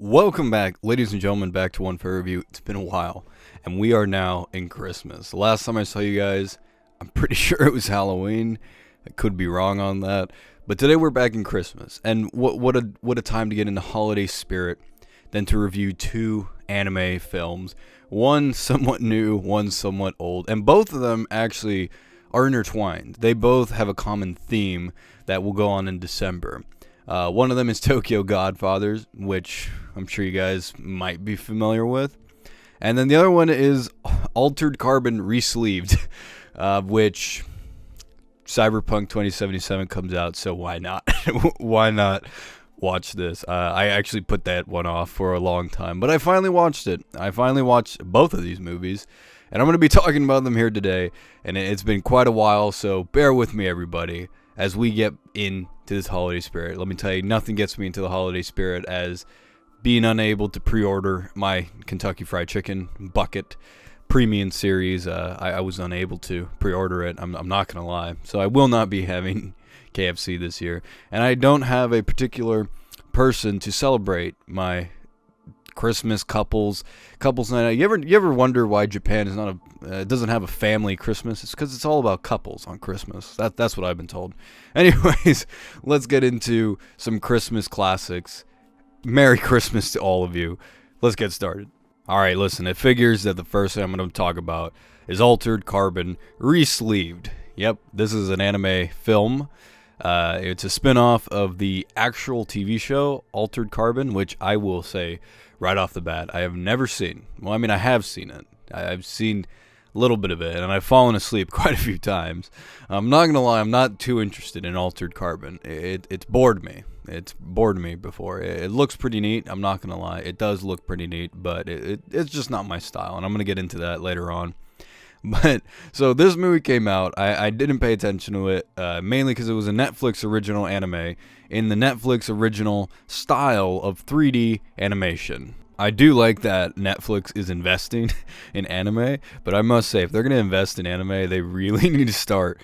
Welcome back, ladies and gentlemen, back to One Fair Review. It's been a while, and we are now in Christmas. The last time I saw you guys, I'm pretty sure it was Halloween. I could be wrong on that, but today we're back in Christmas, and what a time to get in the holiday spirit than to review two anime films. One somewhat new, one somewhat old, and both of them actually are intertwined. They both have a common theme that will go on in December. One of them is Tokyo Godfathers, which I'm sure you guys might be familiar with. And then the other one is Altered Carbon Resleeved, which Cyberpunk 2077 comes out, so why not? Why not watch this? I actually put that one off for a long time, but I finally watched it. I finally watched both of these movies, and I'm going to be talking about them here today, and it's been quite a while, so bear with me, everybody, as we get into this holiday spirit. Let me tell you, nothing gets me into the holiday spirit as being unable to pre-order my Kentucky Fried Chicken bucket premium series. I was unable to pre-order it. I'm not going to lie. So I will not be having KFC this year. And I don't have a particular person to celebrate my Christmas couples night. You ever wonder why Japan is not doesn't have a family Christmas? It's because it's all about couples on Christmas. That's what I've been told. Anyways, let's get into some Christmas classics. Merry Christmas to all of you. Let's get started. All right, listen. It figures that the first thing I'm going to talk about is Altered Carbon Resleeved. Yep, this is an anime film. It's a spin-off of the actual TV show Altered Carbon, which I will say right off the bat, I have never seen. Well, I mean, I have seen it. I've seen a little bit of it, and I've fallen asleep quite a few times. I'm not going to lie, I'm not too interested in Altered Carbon. It's bored me. It's bored me before. It looks pretty neat. I'm not going to lie. It does look pretty neat, but it's just not my style, and I'm going to get into that later on. But, so this movie came out. I didn't pay attention to it, mainly because it was a Netflix original anime in the Netflix original style of 3D animation. I do like that Netflix is investing in anime, but I must say, if they're going to invest in anime, they really need to start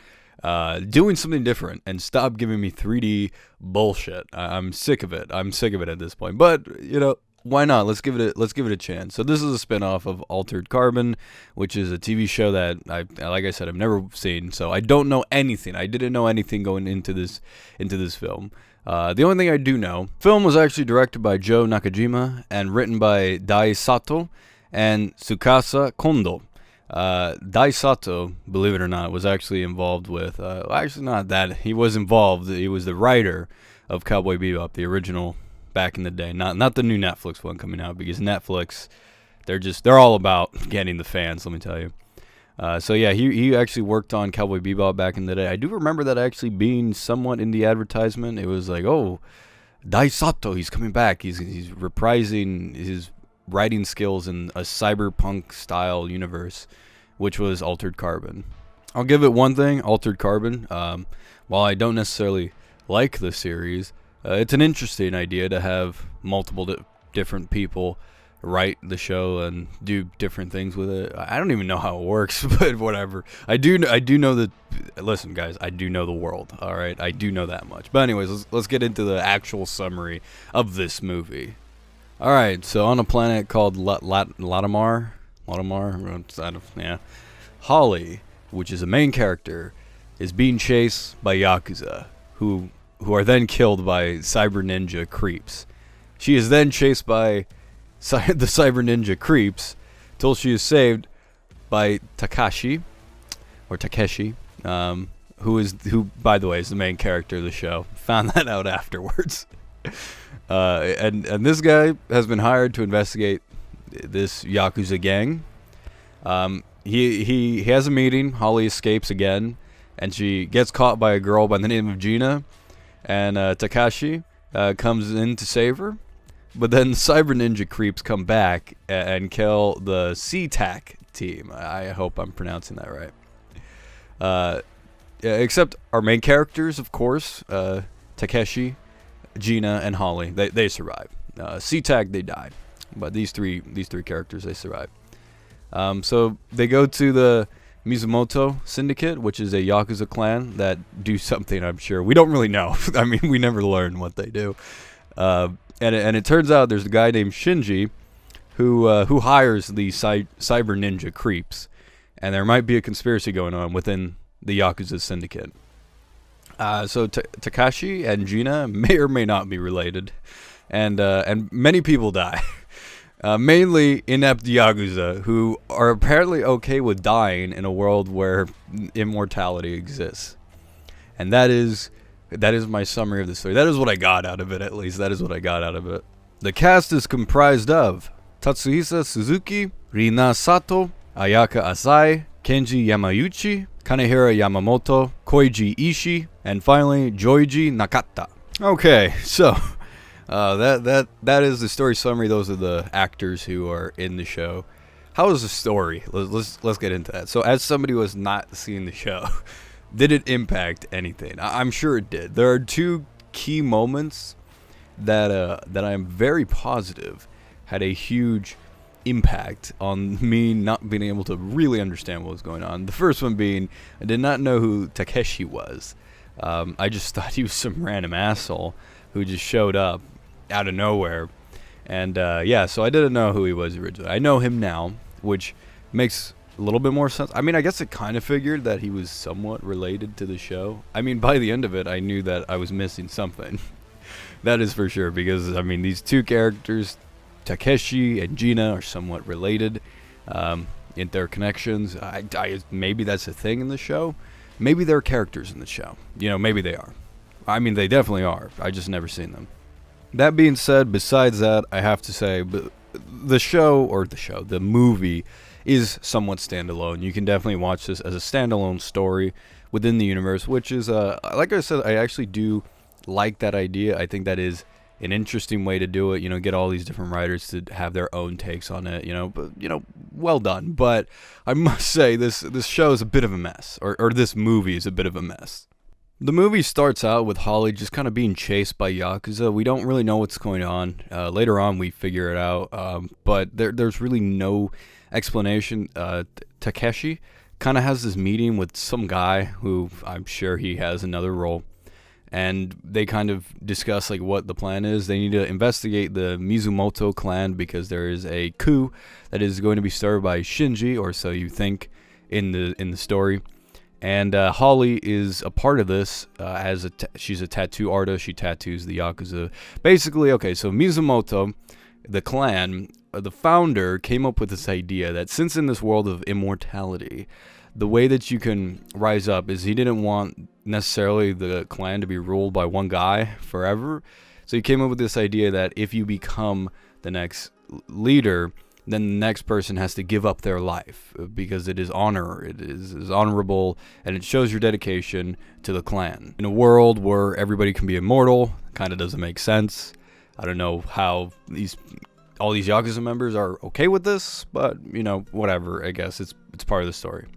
doing something different and stop giving me 3D bullshit. I'm sick of it. I'm sick of it at this point. But, you know, why not? Let's give it a chance. So this is a spin-off of Altered Carbon, which is a TV show that like I said, I've never seen. So I don't know anything. I didn't know anything going into this film. The only thing I do know, film was actually directed by Joe Nakajima and written by Dai Sato and Tsukasa Kondo. Dai Sato, believe it or not, was actually involved with, actually not that, he was involved, he was the writer of Cowboy Bebop, the original back in the day, not the new Netflix one coming out, because Netflix, they're all about getting the fans, let me tell you. So yeah, he actually worked on Cowboy Bebop back in the day. I do remember that actually being somewhat in the advertisement. It was like, oh, Dai Sato, he's coming back. He's reprising his writing skills in a cyberpunk style universe, which was Altered Carbon. I'll give it one thing, Altered Carbon. While I don't necessarily like the series, it's an interesting idea to have multiple different people write the show and do different things with it. I don't even know how it works, but whatever. I do know that. Listen, guys, I do know the world. All right, I do know that much. But anyways, let's get into the actual summary of this movie. All right, so on a planet called Latimar, Holly, which is a main character, is being chased by Yakuza, who are then killed by cyber ninja creeps. She is then chased by the cyber ninja creeps till she is saved by Takeshi, who by the way is the main character of the show. Found that out afterwards. And this guy has been hired to investigate this Yakuza gang. He has a meeting. Holly escapes again, and she gets caught by a girl by the name of Gina, and Takashi comes in to save her. But then the cyber ninja creeps come back and kill the SeaTac team. I hope I'm pronouncing that right. Except our main characters, of course, Takeshi, Gina, and Holly. They survive. SeaTac, they die. But these three characters, they survive. So they go to the Mizumoto Syndicate, which is a Yakuza clan that do something, I'm sure. We don't really know. I mean, we never learn what they do. And it turns out there's a guy named Shinji who hires the cyber ninja creeps, and there might be a conspiracy going on within the Yakuza syndicate. So Takashi and Gina may or may not be related, and many people die. Mainly inept Yakuza who are apparently okay with dying in a world where immortality exists. And that is my summary of the story. That is what I got out of it, at least. That is what I got out of it. The cast is comprised of Tatsuhisa Suzuki, Rina Sato, Ayaka Asai, Kenji Yamauchi, Kanehira Yamamoto, Koichi Ishii, and finally Joiji Nakata. Okay, so that is the story summary. Those are the actors who are in the show. How is the story? Let's get into that. So, as somebody who has not seen the show, did it impact anything? I'm sure it did. There are two key moments that I am very positive had a huge impact on me not being able to really understand what was going on. The first one being, I did not know who Takeshi was. I just thought he was some random asshole who just showed up out of nowhere. And so I didn't know who he was originally. I know him now, which makes a little bit more sense. I mean, I guess it kind of figured that he was somewhat related to the show. I mean, by the end of it, I knew that I was missing something. That is for sure, because, I mean, these two characters, Takeshi and Gina, are somewhat related in their connections. Maybe that's a thing in the show. Maybe they're characters in the show. You know, maybe they are. I mean, they definitely are. I just never seen them. That being said, besides that, I have to say, the movie is somewhat standalone. You can definitely watch this as a standalone story within the universe, which is, like I said, I actually do like that idea. I think that is an interesting way to do it. You know, get all these different writers to have their own takes on it. Well done. But I must say, this show is a bit of a mess, or this movie is a bit of a mess. The movie starts out with Holly just kind of being chased by Yakuza. We don't really know what's going on. Later on, we figure it out, but there's really no explanation. Takeshi kind of has this meeting with some guy who I'm sure he has another role, and they kind of discuss like what the plan is. They need to investigate the Mizumoto clan because there is a coup that is going to be started by Shinji, or so you think in the story. And Holly is a part of this she's a tattoo artist. She tattoos the Yakuza. Basically, okay, so Mizumoto, the clan, the founder, came up with this idea that since in this world of immortality, the way that you can rise up is he didn't want necessarily the clan to be ruled by one guy forever. So he came up with this idea that if you become the next leader, then the next person has to give up their life because it is honor, it is honorable, and it shows your dedication to the clan. In a world where everybody can be immortal, kind of doesn't make sense. I don't know how all these Yakuza members are okay with this, but whatever. I guess it's part of the story.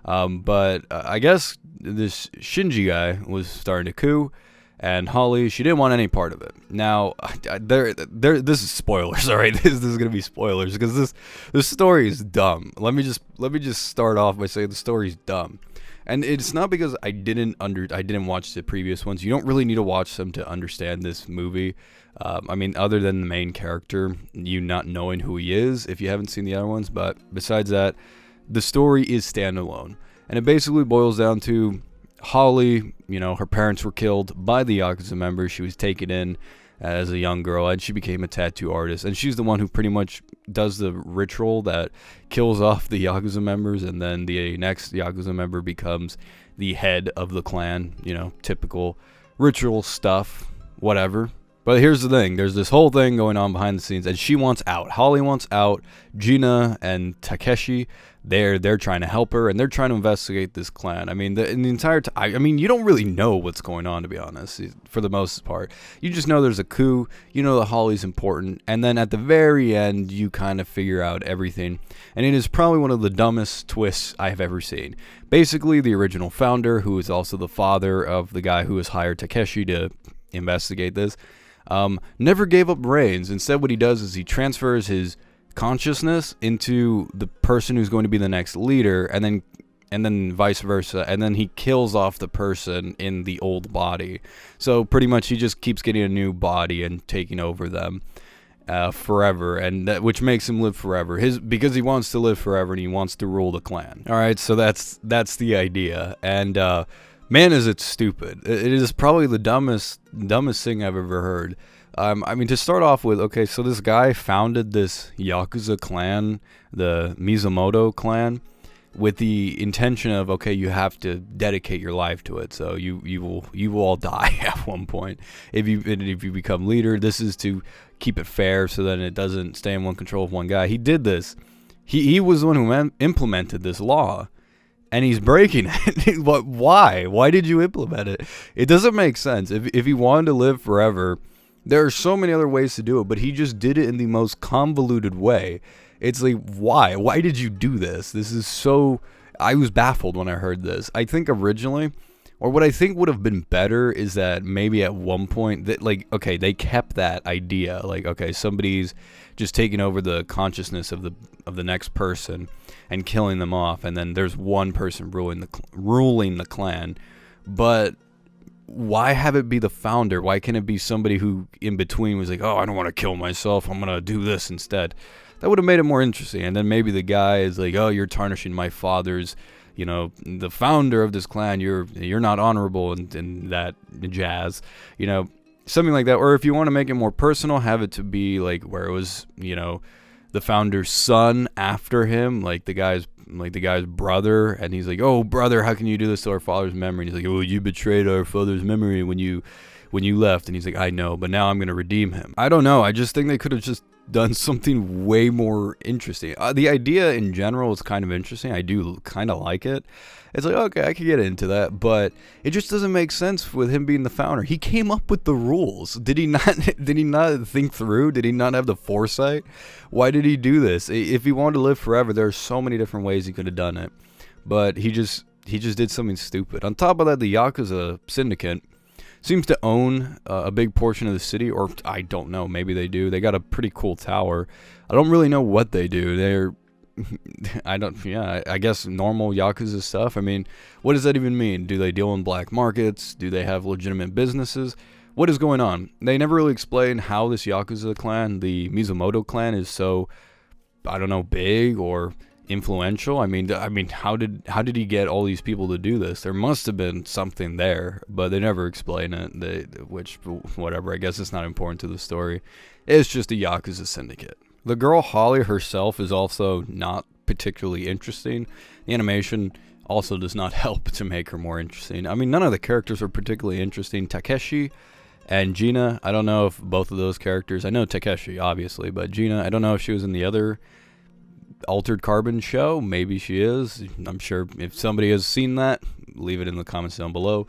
But I guess this Shinji guy was starting to coup. And Holly, she didn't want any part of it. Now, this is spoilers, all right? This is gonna be spoilers because this story is dumb. Let me just start off by saying the story is dumb, and it's not because I didn't watch the previous ones. You don't really need to watch them to understand this movie. I mean, other than the main character, you not knowing who he is if you haven't seen the other ones. But besides that, the story is standalone, and it basically boils down to Holly, her parents were killed by the Yakuza members. She was taken in as a young girl, and she became a tattoo artist. And she's the one who pretty much does the ritual that kills off the Yakuza members, and then the next Yakuza member becomes the head of the clan. Typical ritual stuff, whatever. But here's the thing. There's this whole thing going on behind the scenes, and she wants out. Holly wants out. Gina and Takeshi, they're trying to help her, and they're trying to investigate this clan. I mean, in the entire time, I mean, you don't really know what's going on, to be honest, for the most part. You just know there's a coup. You know that Holly's important. And then at the very end, you kind of figure out everything. And it is probably one of the dumbest twists I have ever seen. Basically, the original founder, who is also the father of the guy who has hired Takeshi to investigate this, never gave up reins. Instead, what he does is he transfers his consciousness into the person who's going to be the next leader, and and then vice versa, and then he kills off the person in the old body. So pretty much he just keeps getting a new body and taking over them forever, and which makes him live forever. Because he wants to live forever and he wants to rule the clan. All right, so that's the idea, and man, is it stupid. It is probably the dumbest thing I've ever heard. I mean, to start off with, okay, so this guy founded this Yakuza clan, the Mizumoto clan, with the intention of, okay, you have to dedicate your life to it, so you will all die at one point if you become leader. This is to keep it fair so that it doesn't stay in control of one guy. He did this. He was the one who implemented this law, and he's breaking it. Why? Why did you implement it? It doesn't make sense. If he wanted to live forever, there are so many other ways to do it, but he just did it in the most convoluted way. It's like, why? Why did you do this? This is so... I was baffled when I heard this. I think originally, or what I think would have been better is that maybe at one point, that like, okay, they kept that idea. Like, okay, somebody's just taking over the consciousness of the next person and killing them off, and then there's one person ruling the clan. But why have it be the founder? Why can't it be somebody who in between was like, oh, I don't want to kill myself, I'm gonna do this instead? That would have made it more interesting. And then maybe the guy is like, oh, you're tarnishing my father's, the founder of this clan, you're not honorable, and that jazz, something like that. Or if you want to make it more personal, have it to be like where it was, the founder's son after him, like the guy's brother, and he's like, oh, brother, how can you do this to our father's memory? And he's like, oh, you betrayed our father's memory when you left. And he's like, I know, but now I'm going to redeem him. I don't know. I just think they could have just done something way more interesting. The idea in general is kind of interesting. I do kind of like it. It's like, okay, I could get into that, but it just doesn't make sense with him being the founder. He came up with the rules. Did he not think through? Did he not have the foresight? Why did he do this? If he wanted to live forever, there are so many different ways he could have done it, but he just did something stupid. On top of that, the Yakuza syndicate seems to own a big portion of the city, or I don't know, maybe they do. They got a pretty cool tower. I don't really know what they do. I guess normal Yakuza stuff. I mean, what does that even mean? Do they deal in black markets? Do they have legitimate businesses? What is going on? They never really explain how this Yakuza clan, the Mizumoto clan, is so, I don't know, big or influential. I mean, how did he get all these people to do this? There must have been something there, but they never explain it. Which, whatever. I guess it's not important to the story. It's just a Yakuza syndicate. The girl Holly herself is also not particularly interesting. The animation also does not help to make her more interesting. I mean, none of the characters are particularly interesting. Takeshi and Gina, I don't know if both of those characters, I know Takeshi obviously, but Gina, I don't know if she was in the other Altered Carbon show. Maybe she is. I'm sure if somebody has seen that, leave it in the comments down below.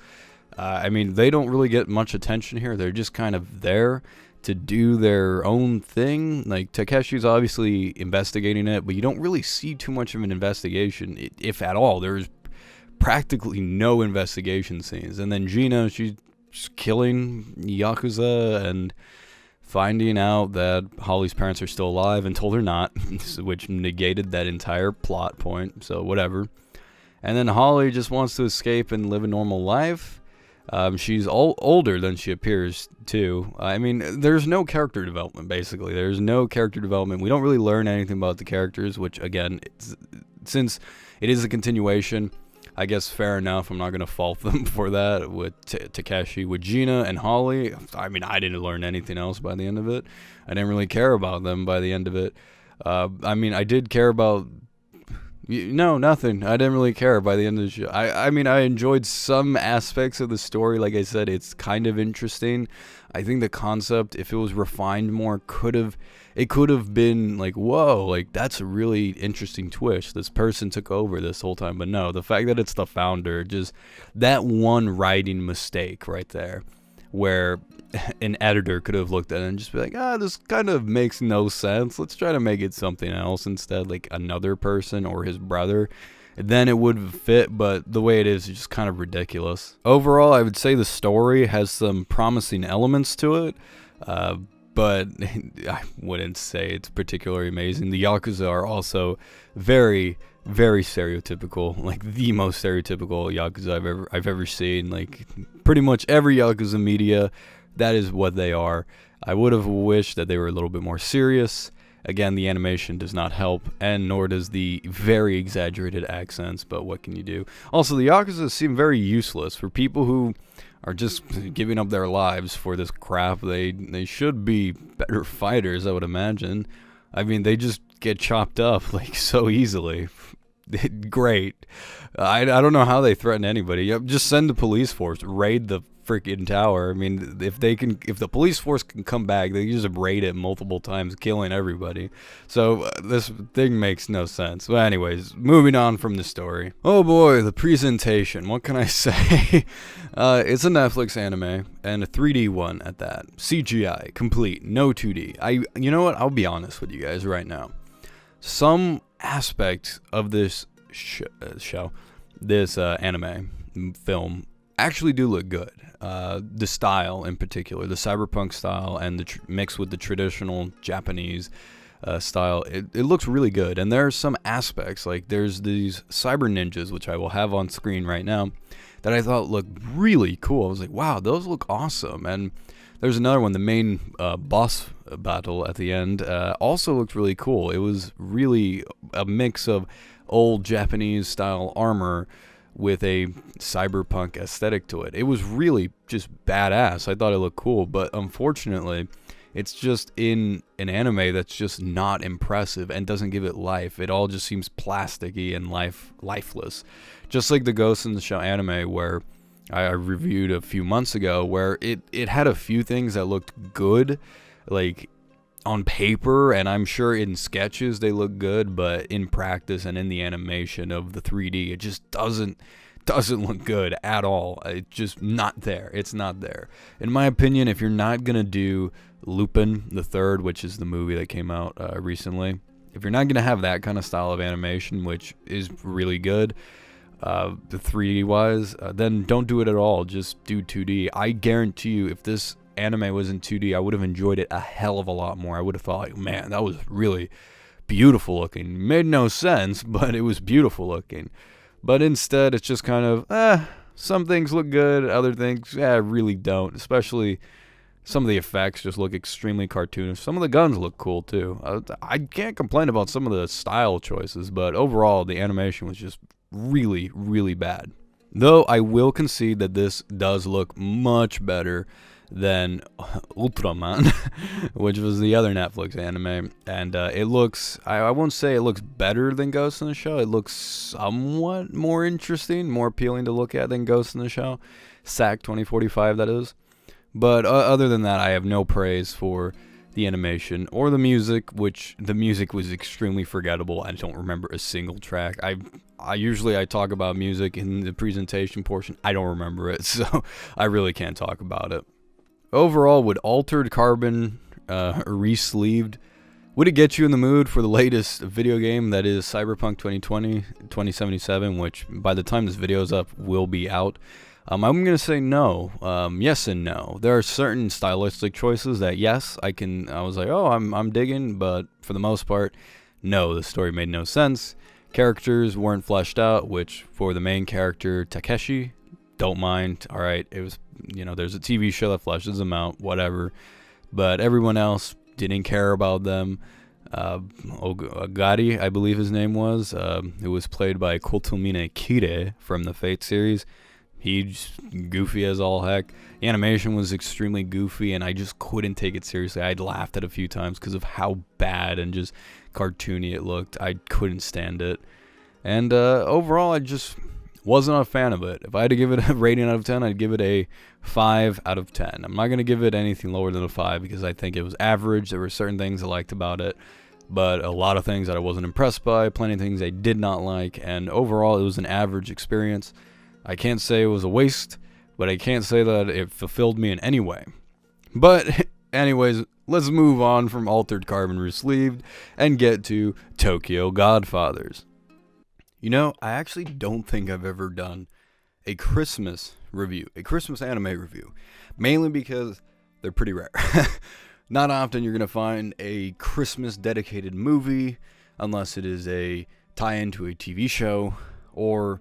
I mean, they don't really get much attention here. They're just kind of there to do their own thing. Like, Takeshi's obviously investigating it, but you don't really see too much of an investigation, if at all. There's practically no investigation scenes. And then Gina, she's killing Yakuza and finding out that Holly's parents are still alive and told her not, which negated that entire plot point, so whatever. And then Holly just wants to escape and live a normal life. She's older than she appears, too. I mean, there's no character development, basically. There's no character development. We don't really learn anything about the characters, which, again, since it is a continuation, I guess fair enough. I'm not going to fault them for that. With Takeshi, with Gina and Holly, I mean, I didn't learn anything else by the end of it. I didn't really care about them by the end of it. I mean, I did care about... No, nothing. I didn't really care by the end of the show. I mean, I enjoyed some aspects of the story. Like I said, it's kind of interesting. I think the concept, if it was refined more, could have been like, whoa, like that's a really interesting twist. This person took over this whole time. But no, the fact that it's the founder, just that one writing mistake right there, where an editor could have looked at it and just be like, this kind of makes no sense. Let's try to make it something else instead, like another person or his brother. Then it would fit, but the way it is just kind of ridiculous. Overall, I would say the story has some promising elements to it. but I wouldn't say it's particularly amazing. The Yakuza are also very, very stereotypical, like the most stereotypical Yakuza I've ever seen. Like pretty much every Yakuza media, that is what they are. I would have wished that they were a little bit more serious. Again, the animation does not help, and nor does the very exaggerated accents, but what can you do? Also, the Yakuza seem very useless. For people who are just giving up their lives for this crap, they should be better fighters, I would imagine. I mean, they just get chopped up, like, so easily. Great. I don't know how they threaten anybody. Just send the police force, raid the freaking tower. I mean, if the police force can come back, they can just raid it multiple times, killing everybody. So this thing makes no sense. But anyways, moving on from the story. Oh boy, the presentation. What can I say? It's a Netflix anime, and a 3D one at that. CGI, complete, no 2D. You know what? I'll be honest with you guys right now. Some aspect of this anime film actually do look good. The style in particular, the cyberpunk style, and the mixed with the traditional Japanese style, it looks really good. And there are some aspects, like there's these cyber ninjas, which I will have on screen right now, that I thought looked really cool. I was like, wow, those look awesome. And there's another one, the main boss battle at the end, also looked really cool. It was really a mix of old Japanese style armor with a cyberpunk aesthetic to it. It was really just badass. I thought it looked cool, but unfortunately, it's just in an anime that's just not impressive and doesn't give it life. It all just seems plasticky and lifeless. Just like the Ghost in the Shell anime, where I reviewed a few months ago, where it had a few things that looked good, like on paper, and I'm sure in sketches they look good, but in practice and in the animation of the 3D, it just doesn't look good at all. It's just not there. It's not there. In my opinion, if you're not gonna do Lupin the Third, which is the movie that came out recently, if you're not gonna have that kind of style of animation, which is really good, the 3D wise, then don't do it at all. Just do 2D. I guarantee you, if this anime was in 2D, I would have enjoyed it a hell of a lot more. I would have thought, like, man, that was really beautiful looking. Made no sense, but it was beautiful looking. But instead, it's just kind of, some things look good, other things, really don't. Especially some of the effects just look extremely cartoonish. Some of the guns look cool too. I can't complain about some of the style choices, but overall, the animation was just really, really bad. Though I will concede that this does look much better than Ultraman, which was the other Netflix anime, and it looks, I won't say it looks better than Ghost in the Shell. It looks somewhat more interesting, more appealing to look at than Ghost in the Shell, SAC 2045 that is. But other than that, I have no praise for the animation or the music, which the music was extremely forgettable. I don't remember a single track. I usually talk about music in the presentation portion. I don't remember it, so I really can't talk about it. Overall, would Altered Carbon Resleeved, would it get you in the mood for the latest video game that is Cyberpunk 2077, which by the time this video is up will be out? I'm going to say no. Yes and no. There are certain stylistic choices that, yes, I was like, oh, I'm digging, but for the most part, no, the story made no sense. Characters weren't fleshed out, which for the main character, Takeshi, don't mind. All right, it was, there's a TV show that fleshes them out, whatever. But everyone else didn't care about them. Ogari, I believe his name was, who was played by Kotomine Kire from the Fate series. He's goofy as all heck. The animation was extremely goofy, and I just couldn't take it seriously. I'd laughed at it a few times because of how bad and just cartoony it looked. I couldn't stand it. And overall, I just wasn't a fan of it. If I had to give it a rating out of 10, I'd give it a 5 out of 10. I'm not going to give it anything lower than a 5 because I think it was average. There were certain things I liked about it, but a lot of things that I wasn't impressed by, plenty of things I did not like, and overall, it was an average experience. I can't say it was a waste, but I can't say that it fulfilled me in any way. But anyways, let's move on from Altered Carbon Resleeved and get to Tokyo Godfathers. I actually don't think I've ever done a Christmas review, a Christmas anime review, mainly because they're pretty rare. Not often you're going to find a Christmas dedicated movie unless it is a tie-in to a TV show or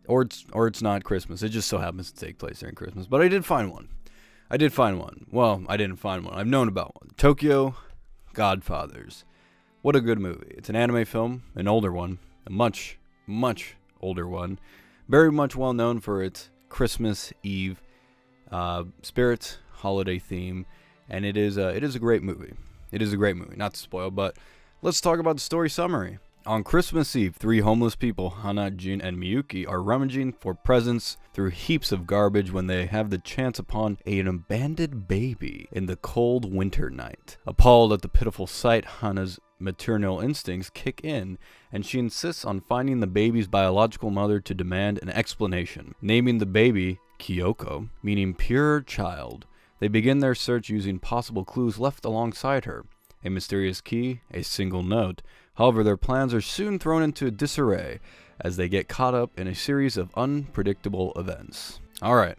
it's not Christmas. It just so happens to take place during Christmas. But I did find one. Well, I didn't find one. I've known about one. Tokyo Godfathers. What a good movie. It's an anime film, an older one, a much, much older one. Very much well known for its Christmas Eve spirit, holiday theme. And it is a great movie. It is a great movie. Not to spoil, but let's talk about the story summary. On Christmas Eve, 3 homeless people, Hana, Jin, and Miyuki, are rummaging for presents through heaps of garbage when they have the chance upon an abandoned baby in the cold winter night. Appalled at the pitiful sight, Hana's maternal instincts kick in, and she insists on finding the baby's biological mother to demand an explanation, naming the baby Kyoko, meaning pure child. They begin their search using possible clues left alongside her. A mysterious key, a single note. However, their plans are soon thrown into disarray as they get caught up in a series of unpredictable events. Alright,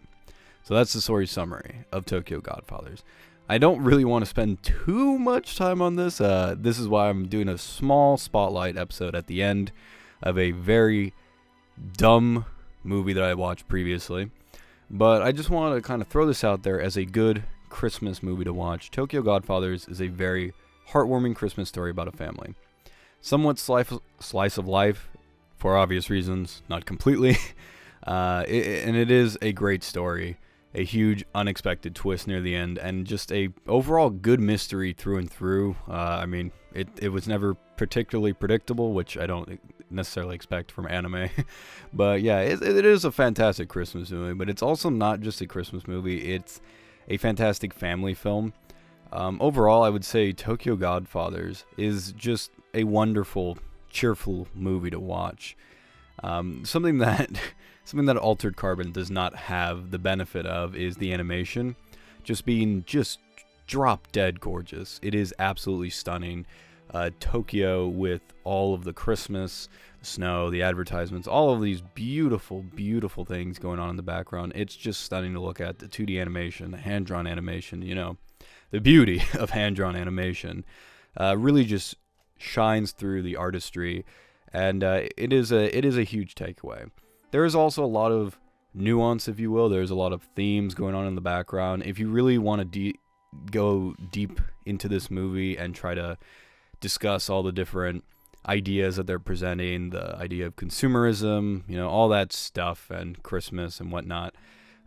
so that's the story summary of Tokyo Godfathers. I don't really want to spend too much time on this. This is why I'm doing a small spotlight episode at the end of a very dumb movie that I watched previously. But I just want to kind of throw this out there as a good Christmas movie to watch. Tokyo Godfathers is a very heartwarming Christmas story about a family. Somewhat slice of life, for obvious reasons, not completely. And it is a great story. A huge unexpected twist near the end, and just a overall good mystery through and through. I mean, it was never particularly predictable, which I don't necessarily expect from anime. But yeah, it is a fantastic Christmas movie, but it's also not just a Christmas movie. It's a fantastic family film. Overall, I would say Tokyo Godfathers is just a wonderful, cheerful movie to watch. Something that Altered Carbon does not have the benefit of is the animation. Just being drop dead gorgeous. It is absolutely stunning. Tokyo with all of the Christmas, the snow, the advertisements, all of these beautiful, beautiful things going on in the background. It's just stunning to look at. The 2D animation, the hand-drawn animation, the beauty of hand-drawn animation really just shines through the artistry, and it is a huge takeaway. There is also a lot of nuance, if you will. There's a lot of themes going on in the background. If you really want to go deep into this movie and try to discuss all the different ideas that they're presenting, the idea of consumerism, all that stuff, and Christmas and whatnot,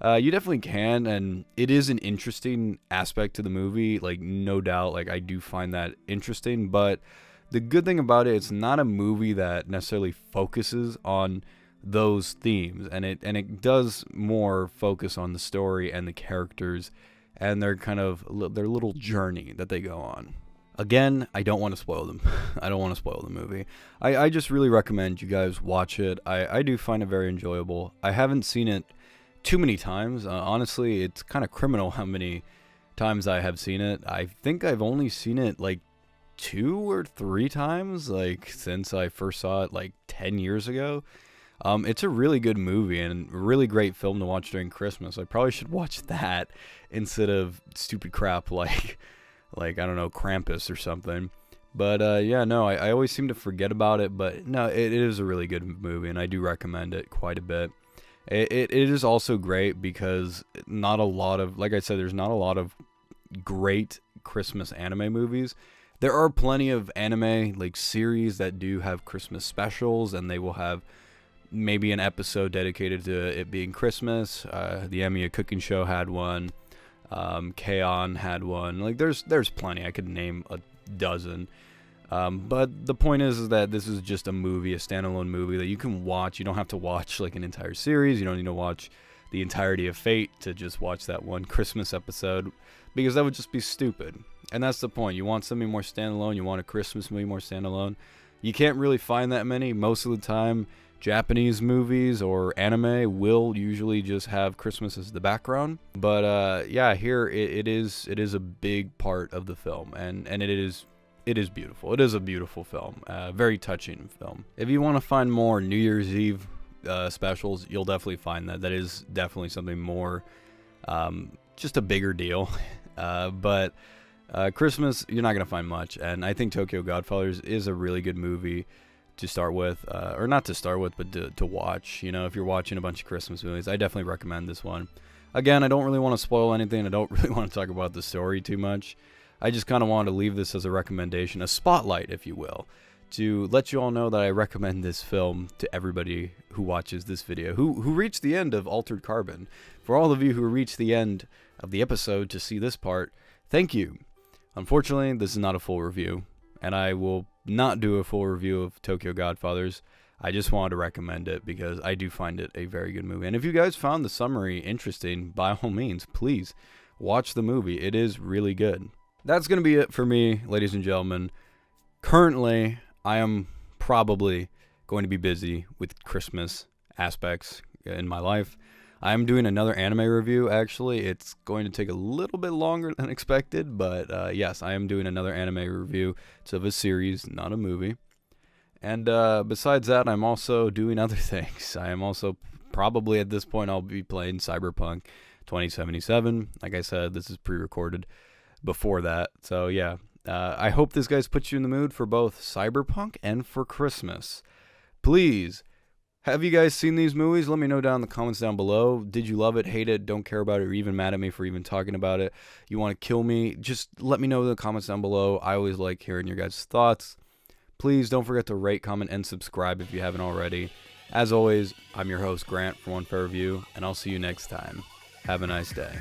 you definitely can, and it is an interesting aspect to the movie. Like, no doubt, I do find that interesting, but the good thing about it's not a movie that necessarily focuses on those themes, and it does more focus on the story and the characters and their their little journey that they go on. Again, I don't want to spoil them. I don't want to spoil the movie. I just really recommend you guys watch it. I do find it very enjoyable. I haven't seen it too many times. Honestly, it's kind of criminal how many times I have seen it. I think I've only seen it 2 or 3 times, since I first saw it 10 years ago. It's a really good movie and a really great film to watch during Christmas. I probably should watch that instead of stupid crap like I don't know, Krampus or something. But I always seem to forget about it. But no, it is a really good movie, and I do recommend it quite a bit. It is also great because not a lot of, like I said, there's not a lot of great Christmas anime movies. There are plenty of anime series that do have Christmas specials, and they will have maybe an episode dedicated to it being Christmas. The Emiya Cooking Show had one. K-On! Had one. There's plenty. I could name a dozen. But the point is that this is just a movie, a standalone movie that you can watch. You don't have to watch an entire series. You don't need to watch the entirety of Fate to just watch that one Christmas episode, because that would just be stupid. And that's the point. You want something more standalone. You want a Christmas movie more standalone. You can't really find that many. Most of the time, Japanese movies or anime will usually just have Christmas as the background. But here it is a big part of the film, and it is beautiful. It is a beautiful film, very touching film. If you want to find more New Year's Eve specials, you'll definitely find that. That is definitely something more, just a bigger deal. But Christmas, you're not going to find much, and I think Tokyo Godfathers is a really good movie to start with, or not to start with, but to watch. You know, if you're watching a bunch of Christmas movies, I definitely recommend this one. Again, I don't really want to spoil anything. I don't really want to talk about the story too much. I just kind of wanted to leave this as a recommendation, a spotlight, if you will, to let you all know that I recommend this film to everybody who watches this video, who reached the end of Altered Carbon. For all of you who reached the end of the episode to see this part, thank you. Unfortunately, this is not a full review, and I will not do a full review of Tokyo Godfathers. I just wanted to recommend it because I do find it a very good movie. And if you guys found the summary interesting, by all means, please watch the movie. It is really good. That's going to be it for me, ladies and gentlemen. Currently, I am probably going to be busy with Christmas aspects in my life. I'm doing another anime review, actually. It's going to take a little bit longer than expected, but yes, I am doing another anime review. It's of a series, not a movie. And besides that, I'm also doing other things. I am also probably at this point, I'll be playing Cyberpunk 2077. Like I said, this is pre-recorded before that. So yeah, I hope this guys puts you in the mood for both Cyberpunk and for Christmas. Please, have you guys seen these movies? Let me know down in the comments down below. Did you love it, hate it, don't care about it, or even mad at me for even talking about it? You want to kill me? Just let me know in the comments down below. I always like hearing your guys' thoughts. Please don't forget to rate, comment, and subscribe if you haven't already. As always, I'm your host, Grant, from One Fair Review, and I'll see you next time. Have a nice day.